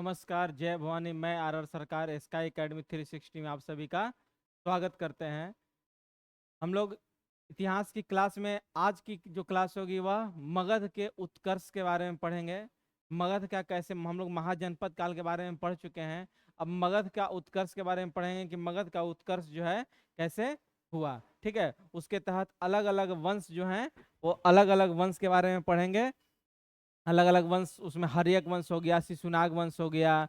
नमस्कार, जय भवानी। मैं आर सरकार स्काई एकेडमी 360 में आप सभी का स्वागत करते हैं। हम लोग इतिहास की क्लास में आज की जो क्लास होगी वह मगध के उत्कर्ष के बारे में पढ़ेंगे। मगध का कैसे हम लोग महाजनपद काल के बारे में पढ़ चुके हैं। अब मगध का उत्कर्ष के बारे में पढ़ेंगे कि मगध का उत्कर्ष जो है कैसे हुआ। ठीक है, उसके तहत अलग अलग वंश जो हैं वो अलग अलग वंश के बारे में पढ़ेंगे। अलग अलग वंश, उसमें हर्यक वंश हो गया, शिशुनाग वंश हो गया,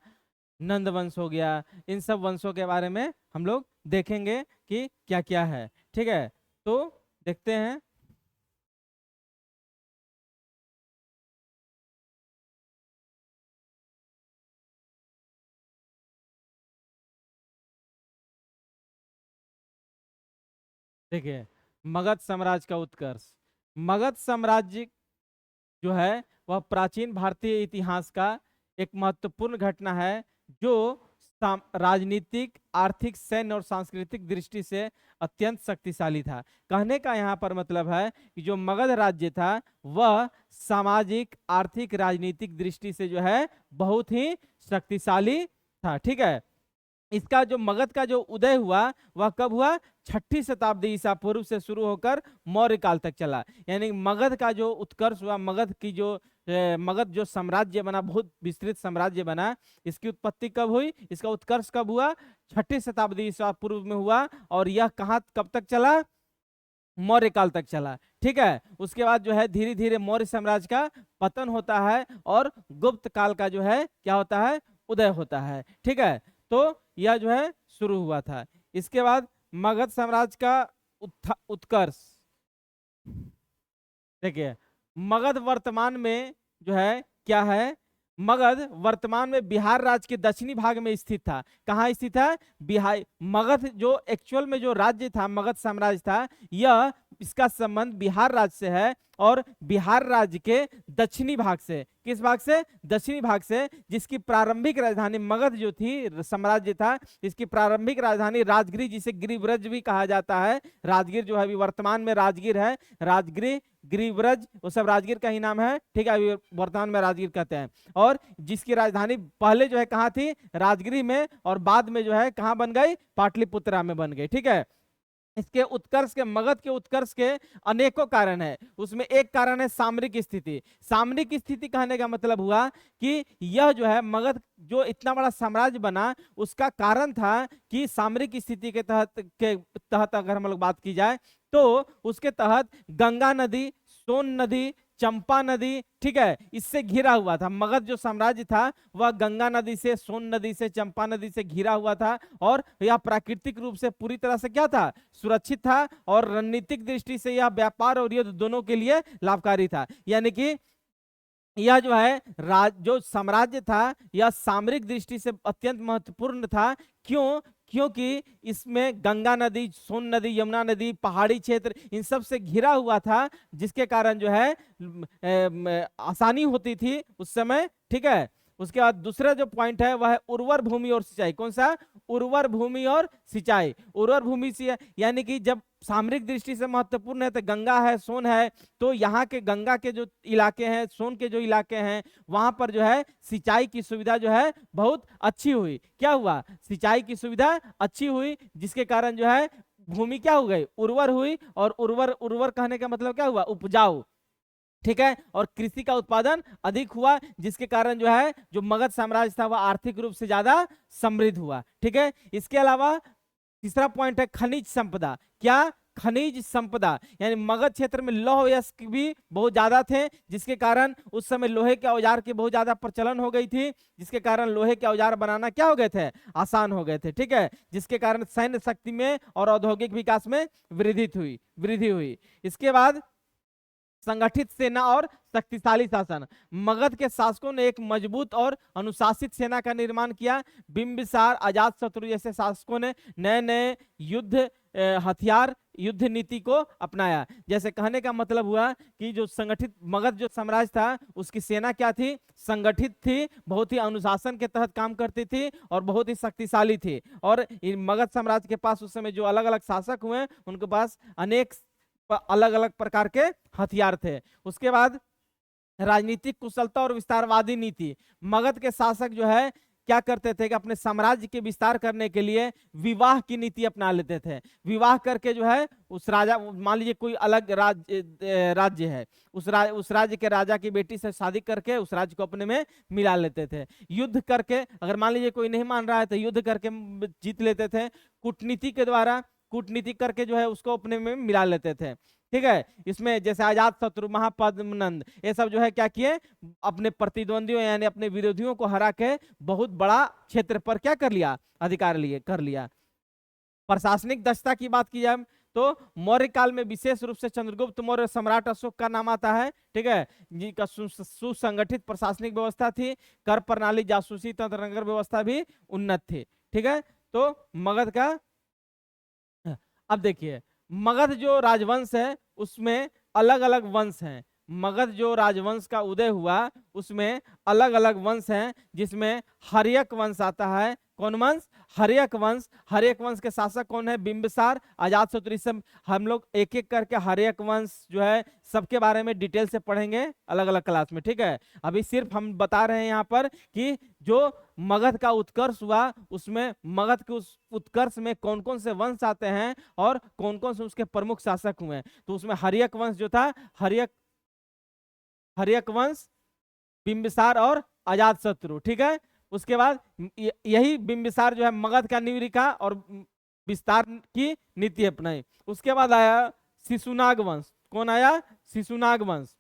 नंद वंश हो गया। इन सब वंशों के बारे में हम लोग देखेंगे कि क्या क्या है। ठीक है, तो देखते हैं। देखिए, मगध साम्राज्य का उत्कर्ष। मगध साम्राज्य जो है वह प्राचीन भारतीय इतिहास का एक महत्वपूर्ण घटना है जो राजनीतिक, आर्थिक, सैन्य और सांस्कृतिक दृष्टि से अत्यंत शक्तिशाली था। कहने का यहाँ पर मतलब है कि जो मगध राज्य था वह सामाजिक, आर्थिक, राजनीतिक दृष्टि से जो है बहुत ही शक्तिशाली था। ठीक है, इसका जो मगध का जो उदय हुआ वह कब हुआ? 6ठी शताब्दी ईसा पूर्व से शुरू होकर मौर्य काल तक चला। यानी मगध का जो उत्कर्ष हुआ, मगध की जो मगध जो साम्राज्य बना, बहुत विस्तृत साम्राज्य बना, इसकी उत्पत्ति कब हुई, इसका उत्कर्ष कब हुआ? 6ठी शताब्दी ईसा पूर्व में हुआ। और यह कहाँ कब तक चला? मौर्य काल तक चला। ठीक है, उसके बाद जो है धीरे धीरे मौर्य साम्राज्य का पतन होता है और गुप्त काल का जो है क्या होता है? उदय होता है। ठीक है, तो यह जो है शुरू हुआ था। इसके बाद मगध साम्राज्य का उत्कर्ष। देखिए, मगध वर्तमान में जो है क्या है? मगध वर्तमान में बिहार राज्य के दक्षिणी भाग में स्थित था। कहाँ स्थित है? बिहार। मगध जो एक्चुअल में जो राज्य था, मगध साम्राज्य था, यह इसका संबंध बिहार राज्य से है और बिहार राज्य के दक्षिणी भाग से। किस भाग से? दक्षिणी भाग से, जिसकी प्रारंभिक राजधानी मगध जो थी, साम्राज्य था, इसकी प्रारंभिक राजधानी राजगिर, जिसे गिरिव्रज भी कहा जाता है। राजगिर जो है अभी वर्तमान में राजगिर है, राजगिर, गिरिव्रज, वो सब राजगिर का ही नाम है। ठीक है, अभी वर्तमान में राजगिर कहते हैं। और जिसकी राजधानी पहले जो है कहाँ थी? राजगिरी में, और बाद में जो है कहाँ बन गई? पाटलिपुत्रा में बन गई। ठीक है, इसके उत्कर्ष के, मगध के उत्कर्ष के अनेकों कारण है। उसमें एक कारण है सामरिक स्थिति। सामरिक स्थिति कहने का मतलब हुआ कि यह जो है मगध जो इतना बड़ा साम्राज्य बना, उसका कारण था कि सामरिक स्थिति के तहत अगर हम लोग बात की जाए तो उसके तहत गंगा नदी, सोन नदी, चंपा नदी, ठीक है, इससे घिरा हुआ था। मगध जो साम्राज्य था वह गंगा नदी से, सोन नदी से, चंपा नदी से घिरा हुआ था। और यह प्राकृतिक रूप से पूरी तरह से क्या था? सुरक्षित था। और रणनीतिक दृष्टि से यह व्यापार और युद्ध दोनों के लिए लाभकारी था। यानी कि यह जो है जो साम्राज्य था यह सामरिक दृष्टि से अत्यंत महत्वपूर्ण था। क्यों? क्योंकि इसमें गंगा नदी, सोन नदी, यमुना नदी, पहाड़ी क्षेत्र, इन सब से घिरा हुआ था, जिसके कारण जो है आसानी होती थी उस समय। ठीक है, उसके बाद दूसरा जो पॉइंट है वह है उर्वर भूमि और सिंचाई। कौन सा? उर्वर भूमि और सिंचाई। उर्वर भूमि से यानी कि जब सामरिक दृष्टि से महत्वपूर्ण है तो गंगा है, सोन है, तो यहाँ के गंगा के जो इलाके हैं, सोन के जो इलाके हैं, वहां पर जो है सिंचाई की सुविधा जो है बहुत अच्छी हुई। क्या हुआ? सिंचाई की सुविधा अच्छी हुई, जिसके कारण जो है भूमि क्या हो गई? उर्वर हुई। और उर्वर, उर्वर कहने का मतलब क्या हुआ? उपजाऊ। ठीक है, और कृषि का उत्पादन अधिक हुआ, जिसके कारण जो है जो मगध साम्राज्य था वह आर्थिक रूप से ज्यादा समृद्ध हुआ। ठीक है, इसके अलावा तीसरा पॉइंट है खनिज संपदा। क्या? खनिज संपदा। यानी मगध क्षेत्र में लौह यस्क भी बहुत ज्यादा थे, जिसके कारण उस समय लोहे के औजार की बहुत ज्यादा प्रचलन हो गई थी, जिसके कारण लोहे के औजार बनाना क्या हो गए थे? आसान हो गए थे। ठीक है, जिसके कारण सैन्य शक्ति में और औद्योगिक विकास में वृद्धि हुई। इसके बाद संगठित सेना और शक्तिशाली शासन। मगध के शासकों ने एक मजबूत और अनुशासित सेना का निर्माण किया। बिंबिसार, अजातशत्रु जैसे शासकों ने नए नए युद्ध हथियार, युद्ध नीति को अपनाया। जैसे कहने का मतलब हुआ कि जो संगठित मगध जो साम्राज्य था उसकी सेना क्या थी? संगठित थी, बहुत ही अनुशासन के तहत काम करती थी और बहुत ही शक्तिशाली थी। और मगध साम्राज्य के पास उस समय जो अलग अलग शासक हुए उनके पास अनेक अलग अलग प्रकार के हथियार थे। उसके बाद राजनीतिक कुशलता और विस्तारवादी नीति। मगध के शासक जो है क्या करते थे कि अपने साम्राज्य के विस्तार करने के लिए विवाह की नीति अपना लेते थे। विवाह करके जो है उस राजा, मान लीजिए कोई अलग राज्य है, उस राज्य के राजा की बेटी से शादी करके उस राज्य को अपने में मिला लेते थे। युद्ध करके, अगर मान लीजिए कोई नहीं मान रहा है तो युद्ध करके जीत लेते थे। कूटनीति के द्वारा, कूटनीति करके जो है उसको अपने में मिला लेते थे। ठीक है, इसमें जैसे अजात शत्रु, महापद्मनंद, ये सब जो है क्या किए, अपने प्रतिद्वंदियों यानी अपने विरोधियों को हरा के बहुत बड़ा क्षेत्र पर क्या कर लिया, अधिकार कर लिया। प्रशासनिक दक्षता की बात की जाए तो मौर्य काल में विशेष रूप से चंद्रगुप्त मौर्य, सम्राट अशोक का नाम आता है। ठीक है, जिनका सुसंगठित प्रशासनिक व्यवस्था थी, कर प्रणाली, जासूसी तंत्र, नगर व्यवस्था भी उन्नत थी। ठीक है, तो मगध का, अब देखिए मगध जो राजवंश है उसमें अलग अलग वंश हैं। मगध जो राजवंश का उदय हुआ उसमें अलग अलग वंश हैं, जिसमें हर्यक वंश आता है। कौन वंश? हर्यक वंश। हर्यक वंश के शासक कौन है? बिंबिसार, अजातशत्रु। सब हम लोग एक एक करके हर्यक वंश जो है सबके बारे में डिटेल से पढ़ेंगे अलग अलग क्लास में। ठीक है, अभी सिर्फ हम बता रहे हैं यहाँ पर कि जो मगध का उत्कर्ष हुआ उसमें मगध के उस उत्कर्ष में कौन कौन से वंश आते हैं और कौन कौन से उसके प्रमुख शासक हुए। तो उसमें हर्यक वंश जो था, हर्यक वंश, बिंबिसार और अजातशत्रु। ठीक है, उसके बाद यही बिंबिसार जो है मगध का नींव रखा और विस्तार की नीति अपनाई। उसके बाद आया शिशुनाग वंश। कौन आया? शिशुनाग वंश,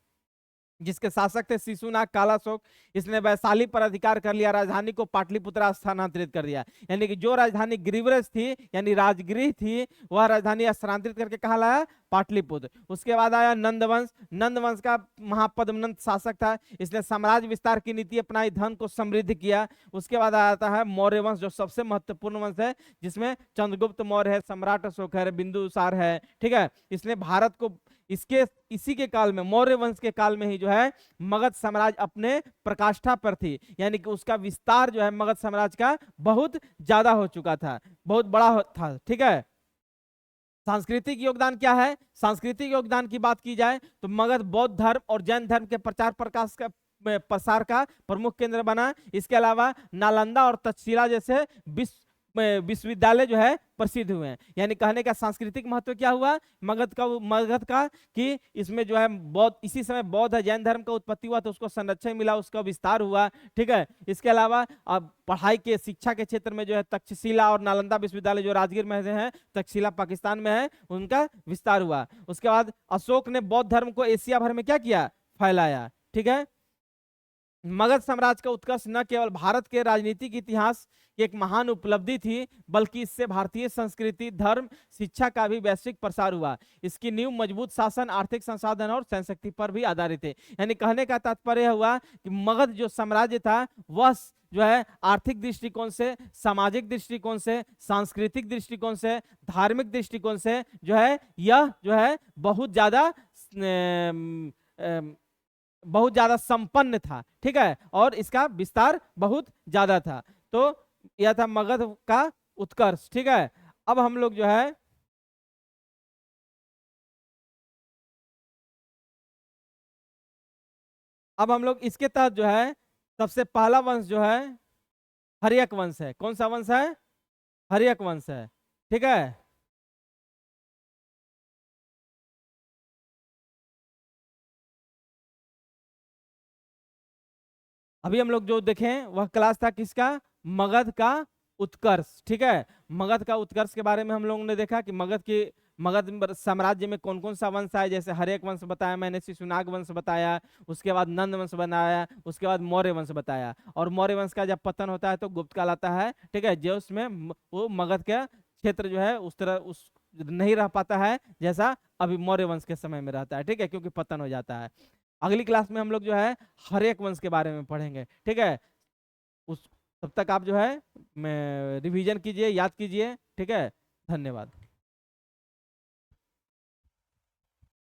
जिसके शासक थे शिशुनाग कालाशोक। इसने वैशाली पर अधिकार कर लिया, राजधानी को पाटलिपुत्र स्थानांतरित कर दिया। यानी कि जो राजधानी गिरिव्रज थी यानी राजगृह थी, वह राजधानी स्थानांतरित करके कहाँ लाया? पाटलिपुत्र। उसके बाद आया नंदवंश। नंदवंश का महापद्मनंद शासक था, इसने साम्राज्य विस्तार की नीति अपनाई, धन को समृद्ध किया। उसके बाद आता है मौर्य वंश, जो सबसे महत्वपूर्ण वंश है, जिसमें चंद्रगुप्त मौर्य है, सम्राट अशोक है, बिंदुसार है। ठीक है, इसने भारत को इसी के काल में, मौर्य वंश के काल में ही जो है मगध साम्राज्य अपने प्रकाष्ठा पर थी, यानी कि उसका विस्तार जो है मगध साम्राज्य का बहुत ज्यादा हो चुका था, बहुत बड़ा था। ठीक है, सांस्कृतिक योगदान क्या है? सांस्कृतिक योगदान की बात की जाए तो मगध बौद्ध धर्म और जैन धर्म के प्रसार का प्रमुख केंद्र बना। इसके अलावा नालंदा और तक्षशिला जैसे विश्वविद्यालय जो है प्रसिद्ध हुए हैं। यानी कहने का सांस्कृतिक महत्व क्या हुआ मगध का कि इसमें जो है बौद्ध, इसी समय बौद्ध है जैन धर्म का उत्पत्ति हुआ तो उसको संरक्षण मिला, उसका विस्तार हुआ। ठीक है, इसके अलावा अब पढ़ाई के, शिक्षा के क्षेत्र में जो है तक्षशिला और नालंदा विश्वविद्यालय जो राजगीर में है, तक्षशिला पाकिस्तान में है, उनका विस्तार हुआ। उसके बाद अशोक ने बौद्ध धर्म को एशिया भर में क्या किया? फैलाया। ठीक है, मगध साम्राज्य का उत्कर्ष न केवल भारत के राजनीतिक इतिहास की एक महान उपलब्धि थी, बल्कि इससे भारतीय संस्कृति, धर्म, शिक्षा का भी वैश्विक प्रसार हुआ। इसकी नींव मजबूत शासन, आर्थिक संसाधन और सैन्य पर भी आधारित है। यानी कहने का तात्पर्य हुआ कि मगध जो साम्राज्य था वह जो है आर्थिक दृष्टिकोण से, सामाजिक दृष्टिकोण से, सांस्कृतिक दृष्टिकोण से, धार्मिक दृष्टिकोण से जो है यह जो है बहुत ज्यादा संपन्न था। ठीक है, और इसका विस्तार बहुत ज्यादा था। तो यह था मगध का उत्कर्ष। ठीक है, अब हम लोग जो है इसके तहत जो है सबसे पहला वंश जो है हर्यक वंश है। कौन सा वंश है? हर्यक वंश है। ठीक है, अभी हम लोग जो देखें वह क्लास था किसका? मगध का उत्कर्ष। ठीक है, मगध का उत्कर्ष के बारे में हम लोगों ने देखा कि मगध साम्राज्य में कौन कौन सा वंश आया। जैसे हर्यक वंश बताया मैंने, शिशुनाग वंश बताया, उसके बाद नंद वंश बनाया, उसके बाद मौर्य वंश बताया। और मौर्य वंश का जब पतन होता है तो गुप्त काल आता है। ठीक है, जो उसमें वो मगध का क्षेत्र जो है उस तरह उस नहीं रह पाता है जैसा अभी मौर्य वंश के समय में रहता है। ठीक है, क्योंकि पतन हो जाता है। अगली क्लास में हम लोग जो है हर्यक वंश के बारे में पढ़ेंगे। ठीक है, उस तब तक आप जो है रिवीजन कीजिए, याद कीजिए। ठीक है, धन्यवाद।